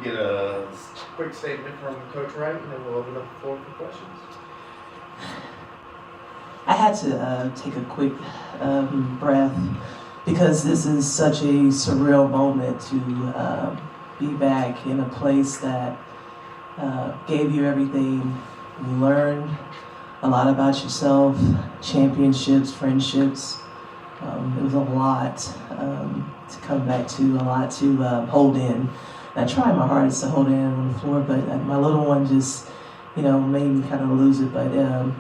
get a quick statement from Coach Wright, and then we'll open up the floor for questions. I had to take a quick breath because this is such a surreal moment to be back in a place that gave you everything. You learned a lot about yourself, championships, friendships. It was a lot to come back to, a lot to hold in. I tried my hardest to hold it in on the floor, but my little one just, made me kind of lose it. But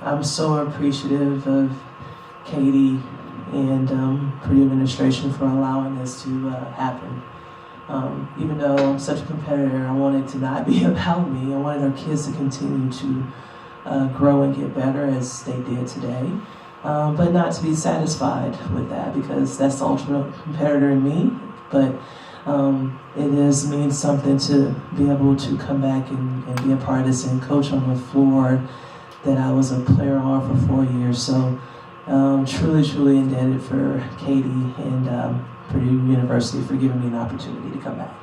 I'm so appreciative of Katie and Purdue administration for allowing this to happen. Even though I'm such a competitor, I wanted to not be about me. I wanted our kids to continue to grow and get better as they did today. But not to be satisfied with that, because that's the ultimate competitor in me. But it means something to be able to come back and be a part of this and coach on the floor that I was a player on for 4 years. So truly, truly indebted for Katie and Purdue University for giving me an opportunity to come back.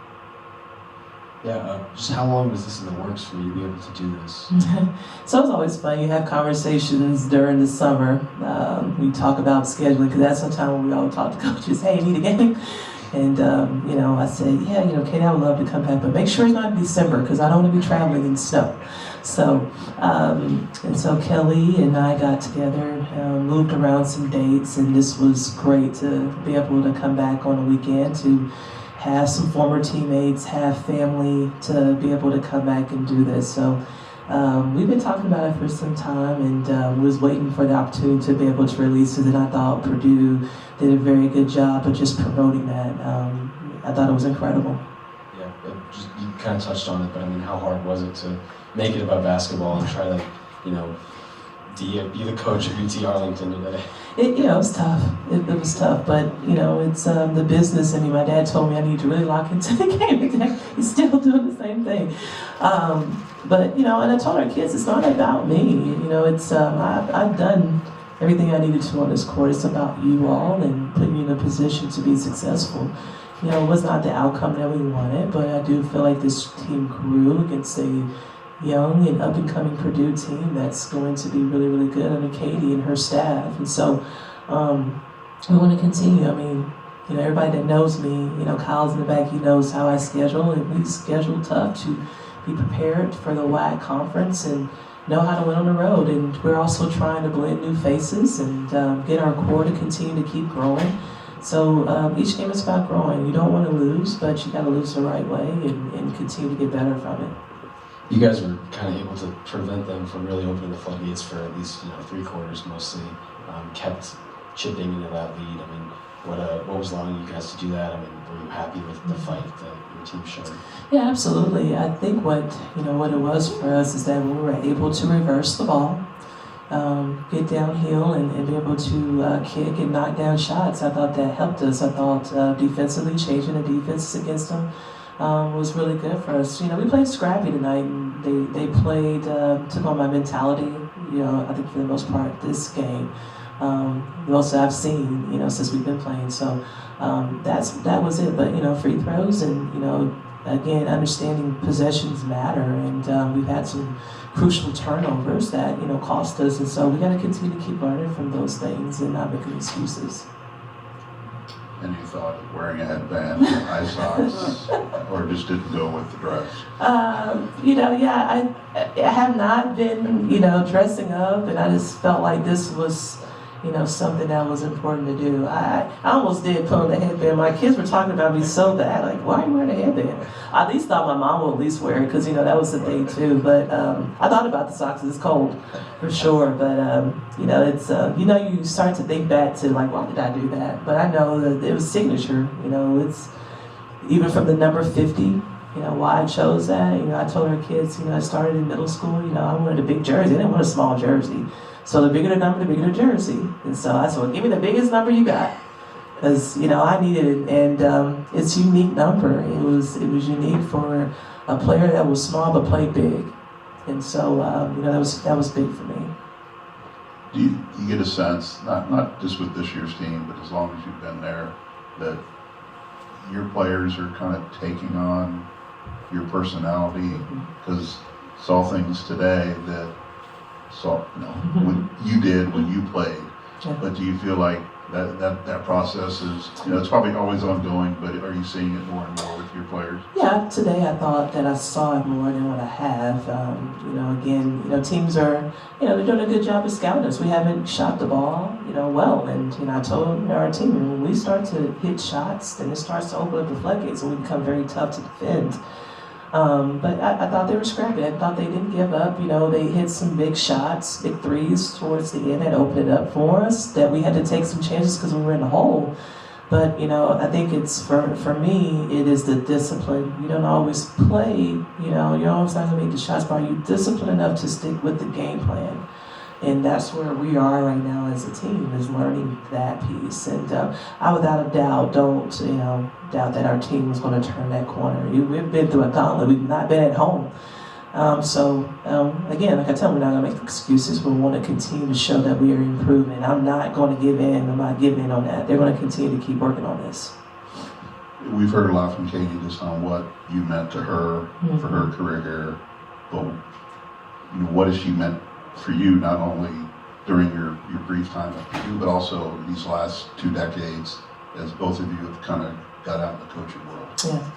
Yeah, just how long was this in the works for you to be able to do this? So it's always fun. You have conversations during the summer. We talk about scheduling, because that's the time when we all talk to coaches. Hey, need a game? And, I said, yeah, Katie, I would love to come back, but make sure it's not in December, because I don't want to be traveling in snow. So, so Kelly and I got together, moved around some dates, and this was great to be able to come back on a weekend to have some former teammates, have family, to be able to come back and do this. So we've been talking about it for some time, and was waiting for the opportunity to be able to release it, and I thought Purdue did a very good job of just promoting that. I thought it was incredible. Yeah, you kind of touched on it, but I mean, how hard was it to make it about basketball and try to, be the coach of UT Arlington today? It was tough. It was tough, but it's the business. I mean, my dad told me I need to really lock into the game today. He's still doing the same thing. But and I told our kids, it's not about me. It's I've done everything I needed to on this court. It's about you all and putting you in a position to be successful. It was not the outcome that we wanted, but I do feel like this team grew against a young and up-and-coming Purdue team that's going to be really, really good under Katie and her staff. And so we want to continue. I mean, everybody that knows me, Kyle's in the back, he knows how I schedule, and we schedule tough to be prepared for the WAC conference and know how to win on the road. And we're also trying to blend new faces and get our core to continue to keep growing. So each game is about growing. You don't want to lose, but you got to lose the right way and continue to get better from it. You guys were kind of able to prevent them from really opening the floodgates for at least 3 quarters mostly. Kept chipping into that lead. I mean, what was allowing you guys to do that? I mean, were you happy with the fight that your team showed? Yeah, absolutely. I think what it was for us is that we were able to reverse the ball, get downhill, and be able to kick and knock down shots. I thought that helped us. I thought defensively, changing the defense against them was really good for us. We played scrappy tonight, and they played, took on my mentality, I think for the most part, this game. Most I've seen, since we've been playing. So that was it. But, free throws and, again, understanding possessions matter. And we've had some crucial turnovers that, cost us. And so we got to continue to keep learning from those things and not making excuses. And you thought wearing a headband, eye socks, or just didn't go with the dress? I have not been, dressing up, and I just felt like this was, something that was important to do. I almost did put on the headband. My kids were talking about me so bad, like, why are you wearing a headband? I at least thought my mom would at least wear it, because, that was the thing too. But I thought about the socks. It's cold, for sure. But, it's, you start to think back to, like, why did I do that? But I know that it was signature. It's even from the number 50, why I chose that. I told our kids, I started in middle school, I wanted a big jersey. I didn't want a small jersey. So the bigger the number, the bigger the jersey. And so I said, well, give me the biggest number you got. Because, I needed it. And it's a unique number. It was unique for a player that was small but played big. And so, that was big for me. Do you get a sense, not just with this year's team, but as long as you've been there, that your players are kind of taking on your personality? Because saw things today that saw, when you did when you played. Yeah. But do you feel like that process is, it's probably always ongoing, but are you seeing it more and more with your players? Yeah, today I thought that I saw it more than what I have. Again, teams are, they're doing a good job of scouting us. We haven't shot the ball, well. And, I told our team, when we start to hit shots, then it starts to open up the floodgates and we become very tough to defend. But I thought they were scrappy. I thought they didn't give up. They hit some big shots, big threes towards the end that opened it up for us, that we had to take some chances because we were in the hole. But, I think it's, for me, it is the discipline. You don't always play, you're always not going to make the shots, but are you disciplined enough to stick with the game plan? And that's where we are right now as a team, is learning that piece. And I, without a doubt, don't doubt that our team is going to turn that corner. We've been through a gauntlet. We've not been at home. Again, like I tell them, we're not going to make excuses. We want to continue to show that we are improving. I'm not going to give in. I'm not giving in on that. They're going to continue to keep working on this. We've heard a lot from Katie just on what you meant to her for her career here. But what has she meant for you, not only during your brief time at Purdue, but also these last 2 decades as both of you have kind of got out in the coaching world? Yeah.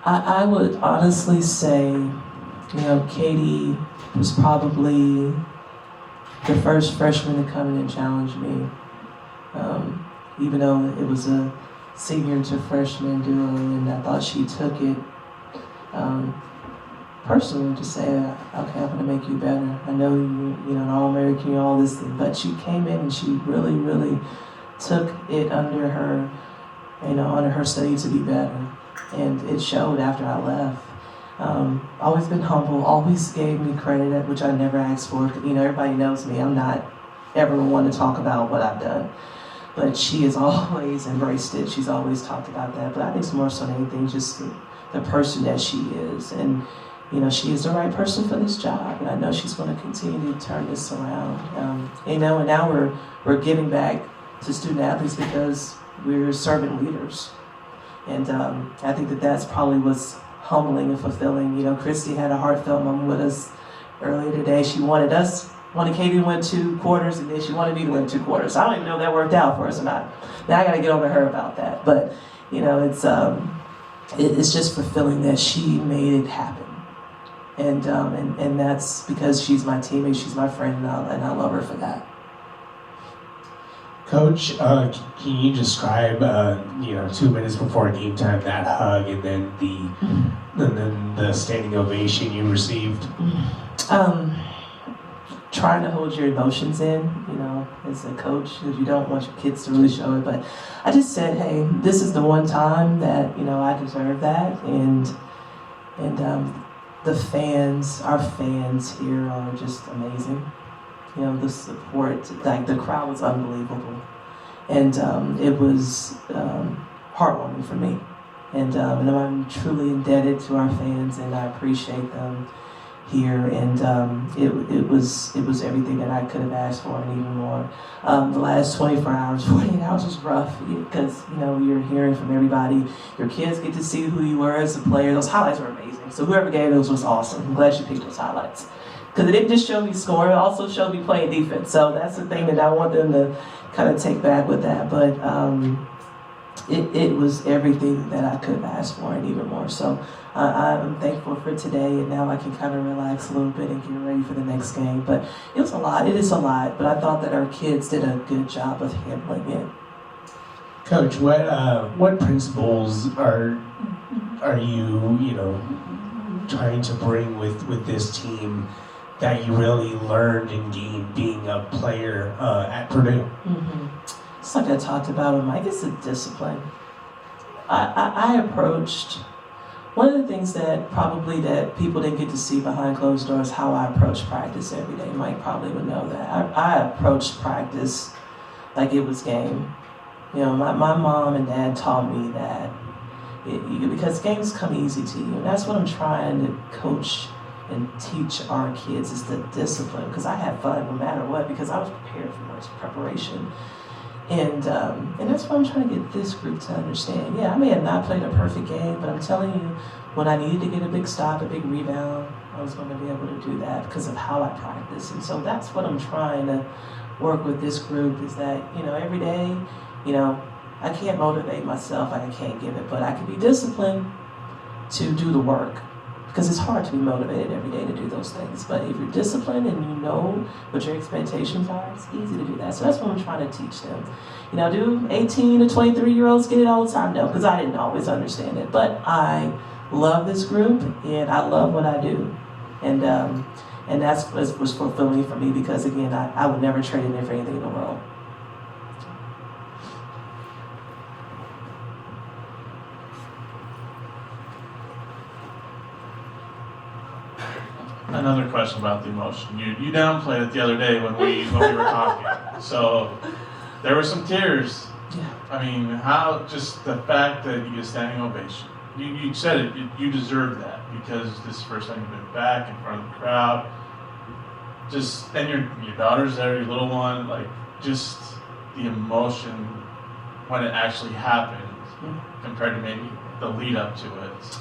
I would honestly say, Katie was probably the first freshman to come in and challenge me. Even though it was a senior to freshman duo, and I thought she took it personally to say, okay, I'm going to make you better. I know you're an All-American, all this thing, but she came in and she really, really took it under her study to be better. And it showed after I left. Always been humble, always gave me credit, which I never asked for. Everybody knows me. I'm not ever one to talk about what I've done. But she has always embraced it. She's always talked about that. But I think it's more so than anything, just the person that she is. And, she is the right person for this job. And I know she's going to continue to turn this around. And now we're giving back to student athletes because we're servant leaders. And I think that's probably what's humbling and fulfilling. Christy had a heartfelt moment with us earlier today. She wanted Katie to win 2 quarters, and then she wanted me to win 2 quarters. I don't even know if that worked out for us or not. Now I got to get over her about that. But it's just fulfilling that she made it happen. And that's because she's my teammate, she's my friend, and I love her for that. Coach, can you describe, 2 minutes before game time, that hug, and then the standing ovation you received? Trying to hold your emotions in, as a coach, because you don't want your kids to really show it. But I just said, hey, this is the one time that I deserve that, and the fans, our fans here are just amazing. The support, like the crowd was unbelievable. And it was heartwarming for me. And I'm truly indebted to our fans, and I appreciate them here. And it was everything that I could have asked for and even more. The last 24 hours, 48 hours was rough because, you're hearing from everybody. Your kids get to see who you were as a player. Those highlights were amazing. So whoever gave those was awesome. I'm glad you picked those highlights. Because it didn't just show me scoring, it also showed me playing defense. So that's the thing that I want them to kind of take back with that. But it was everything that I could have asked for and even more. So I'm thankful for today, and now I can kind of relax a little bit and get ready for the next game. But it was a lot. It is a lot. But I thought that our kids did a good job of handling it. Coach, what principles are you trying to bring with this team that you really learned and gained being a player at Purdue? It's like I talked about with Mike, it's a discipline. I approached, one of the things that people didn't get to see behind closed doors, how I approach practice every day. Mike probably would know that. I approached practice like it was game. My mom and dad taught me that because games come easy to you. And that's what I'm trying to coach and teach our kids, is the discipline. Because I had fun no matter what, because I was prepared for much preparation. And that's what I'm trying to get this group to understand. Yeah, I may have not played a perfect game, but I'm telling you, when I needed to get a big stop, a big rebound, I was going to be able to do that because of how I practice. And so that's what I'm trying to work with this group is that, every day, I can't motivate myself, I can't give it, but I can be disciplined to do the work. Because it's hard to be motivated every day to do those things. But if you're disciplined and you know what your expectations are, it's easy to do that. So that's what I'm trying to teach them. Do 18 to 23-year-olds get it all the time? No, because I didn't always understand it. But I love this group, and I love what I do. And that's what was fulfilling for me because, again, I would never trade it in for anything in the world. Another question about the emotion. You downplayed it the other day when we were talking. So there were some tears. Yeah. I mean, how just the fact that you get a standing ovation. You said it. You deserve that because this is the first time you've been back in front of the crowd. Just and your daughter's there, your little one. Like just the emotion when it actually happened compared to maybe the lead up to it.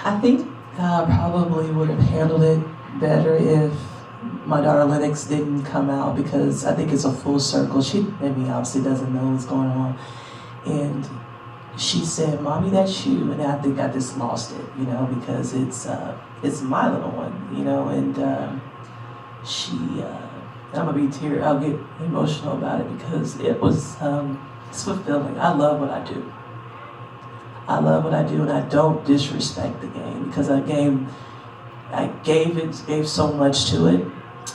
I think I probably would have handled it better if my daughter Lennox didn't come out because I think it's a full circle. She obviously doesn't know what's going on. And she said, "Mommy, that's you." And I think I just lost it, because it's my little one, and I'm gonna be I'll get emotional about it because it was, it's fulfilling. I love what I do. I love what I do, and I don't disrespect the game because I gave so much to it,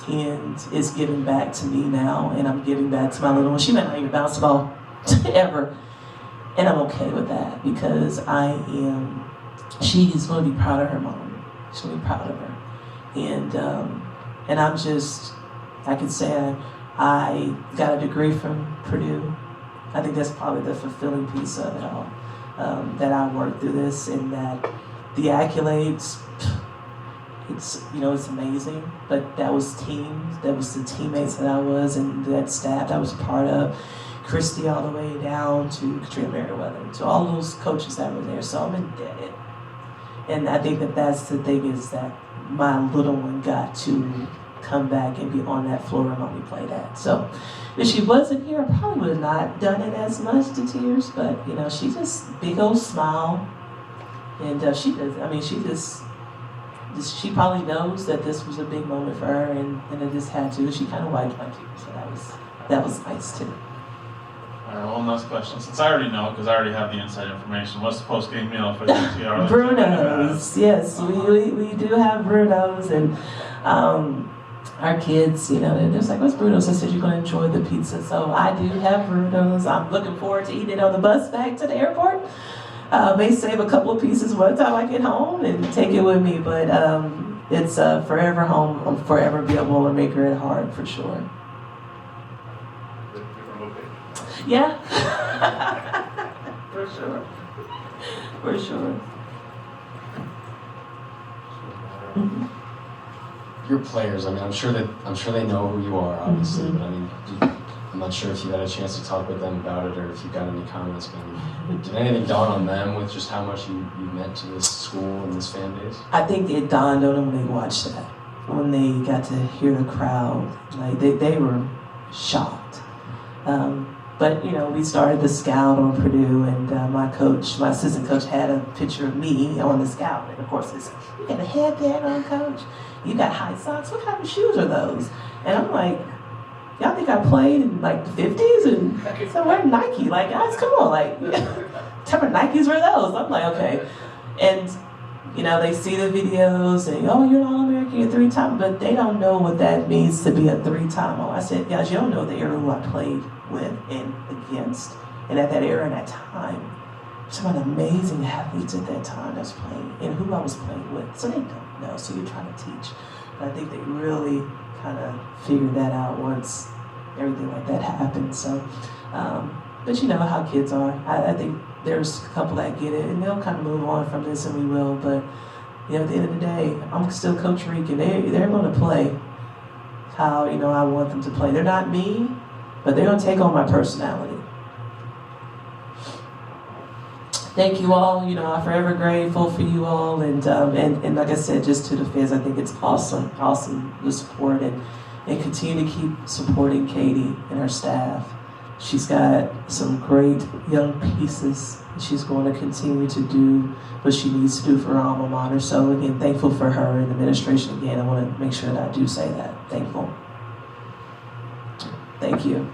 and it's giving back to me now, and I'm giving back to my little one. She might not even bounce the ball ever, and I'm okay with that because she's going to be proud of her mom. She's going to be proud of her, and I'm just, I can say I got a degree from Purdue. I think that's probably the fulfilling piece of it all. That I worked through this and that the accolades, it's amazing, but that was the teammates that I was and that staff I was part of, Christy all the way down to Katrina Merriweather, to all those coaches that were there, so I'm indebted. And I think that's the thing is that my little one got to come back and be on that floor when we played at. So if she wasn't here, I probably would have not done it as much to tears, but she just big old smile. And she probably knows that this was a big moment for her and it just had to. She kind of wiped my tears, so that was nice too. All right, one last question. Since I already know, because I already have the inside information, what's the post-game meal for the UT Arlington? Bruno's, yes, we do have Bruno's, and our kids, they're just like, "What's Bruno's?" I said, "You're going to enjoy the pizza." So I do have Bruno's. I'm looking forward to eating it on the bus back to the airport. May save a couple of pieces by the time I get home and take it with me, but it's forever home. I'll forever be a Boilermaker at heart, for sure. Yeah. For sure. For sure. Mm-hmm. Your players, I'm sure they know who you are, obviously, but I'm not sure if you had a chance to talk with them about it or if you got any comments. But did anything dawn on them with just how much you meant to this school and this fan base? I think it dawned on them when they watched that, when they got to hear the crowd. Like they were shocked. But we started the scout on Purdue, and my assistant coach, had a picture of me on the scout, and of course it's, "You got a headband on, coach? You got high socks? What kind of shoes are those?" And I'm like, "Y'all think I played in like the 50s?" And so we're Nike. Like, guys, come on, like, what type of Nikes were those? I'm like, okay. And they see the videos and, "Oh, you're an All-American, you're 3-time," but they don't know what that means to be a 3-time. I said, "Guys, you don't know the era who I played with and against, and at that era and that time. Some amazing athletes at that time that's playing and who I was playing with." So they don't know, so you're trying to teach. But I think they really kind of figured that out once everything like that happened. So, but you know how kids are. I think there's a couple that get it, and they'll kind of move on from this, and we will. But at the end of the day, I'm still Coach Reek, and they're going to play how I want them to play. They're not me, but they're going to take on my personality. Thank you all. You know, I'm forever grateful for you all, and like I said, just to the fans, I think it's awesome the support, and continue to keep supporting Katie and her staff. She's got some great young pieces. She's going to continue to do what she needs to do for her alma mater. So again, thankful for her and the administration. Again, I want to make sure that I do say that. Thankful. Thank you.